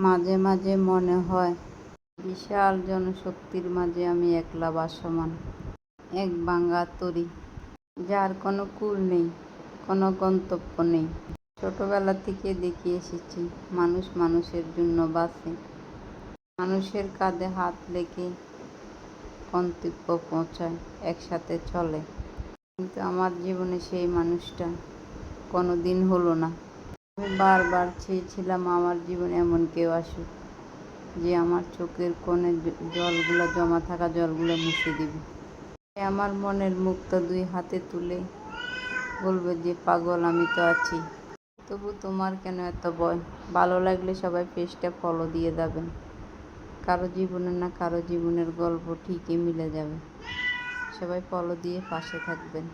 মাঝে মাঝে মনে হয় বিশাল জনশক্তির মাঝে আমি একলা ভাসমান, এক ভাঙা তরী, যার কোনো কূল নেই, কোনো গন্তব্য নেই। ছোটবেলা থেকে দেখে এসেছি মানুষ মানুষের জন্য বাঁচে, মানুষের কাঁধে হাত রেখে গন্তব্য পৌঁছায়, একসাথে চলে। কিন্তু আমার জীবনে সেই মানুষটা কোনো দিন হলো না। আমি বারবার চেয়েছিলাম আমার জীবনে এমন কেউ আসুক যে আমার চোখের কোণে জমা থাকা জলগুলো মুছে দিবে। আমার মনের মুখটা দুই হাতে তুলে বলবে যে পাগল আমি তো আছি। তবু তোমার কেন এত ভয়? ভালো লাগলে সবাই পেজটা ফলো দিয়ে যাবেন। কারো জীবনে না কারো জীবনের গল্প ঠিকই মিলে যাবে। সবাই ফলো দিয়ে পাশে থাকবেন।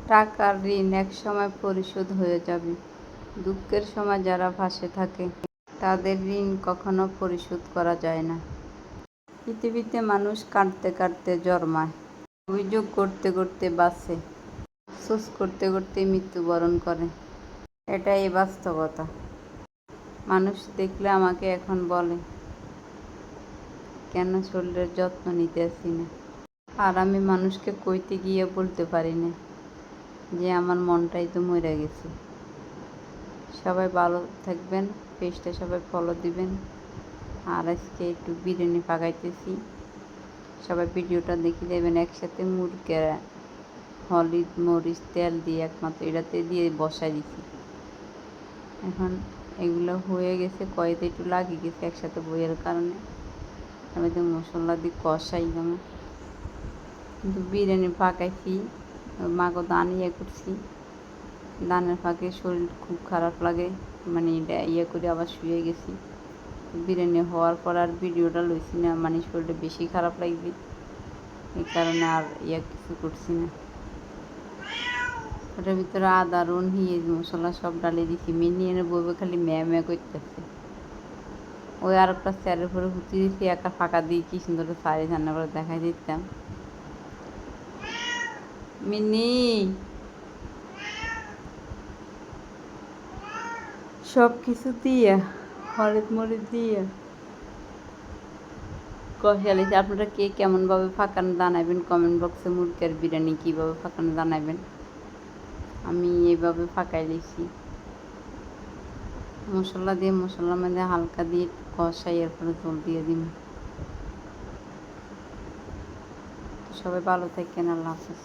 টাকার ঋণ এক সময় পরিশোধ হয়ে যাবে। দুঃখের সময় যারা পাশে থাকে তাদের ঋণ কখনো পরিশোধ করা যায় না। পৃথিবীতে মানুষ কাঁদতে কাঁদতে জন্মায়, অভিযোগ করতে করতে বাঁচে, আফসোস করতে করতে মৃত্যুবরণ করে। এটাই বাস্তবতা। মানুষ দেখলে আমাকে এখন বলে কেন শরীরের যত্ন নিতে আসি না। আর আমি মানুষকে কইতে গিয়ে বলতে পারি না যে আমার মনটাই তো মরে গেছে। সবাই ভালো থাকবেন, পেজটা সবাই ফলো দিবেন। আর আজকে একটু বিরিয়ানি পাকাইতেছি, সবাই ভিডিওটা দেখে দেবেন। একসাথে মুরগের হলুদ মরিচ তেল দিয়ে একমাত্র এটাতে দিয়ে বসাই দিছি। এখন এগুলো হয়ে গেছে, কয়েতে একটু লাগিয়ে গেছে একসাথে বইয়ের কারণে। আমি তো মশলা দিয়ে কষাই আমার, কিন্তু বিরিয়ানি পাকাইছি মাকে দান করছি। দানের ফাঁকে শরীর খুব খারাপ লাগে, মানে এটা করে আবার শুয়ে গেছি। বিরিয়ানি হওয়ার পর আর ভিডিওটা লইছি না, মানে শরীরটা বেশি খারাপ লাগবে, এই কারণে আর কিছু করছি না। ওটার ভিতরে আদা রুন হিয়েজ মশলা সব ডালে দিছি। মিনিয়ে বইবে খালি ম্যা করতেছে। ওই আর একটা স্যারের উপরে হুতি দিয়েছি, একা ফাঁকা দিয়ে কি সুন্দর সারি রান্না করে দেখাই দিতাম। মিনি সব কিছু দিয়ে হলুদ মরিচ দিয়ে কষালিছি। আপনারা কে কেমনভাবে ফাঁকানো জানাবেন কমেন্ট বক্সে। মুরগির বিরিয়ানি কীভাবে ফাঁকানো জানাবেন। আমি এইভাবে ফাঁকাই লিছি, মশলা দিয়ে মশলার মধ্যে হালকা দিয়ে কষাই, এরপরে জল দিয়ে দিন। সবাই ভালো থাকেন, আল্লাহ হাফেজ।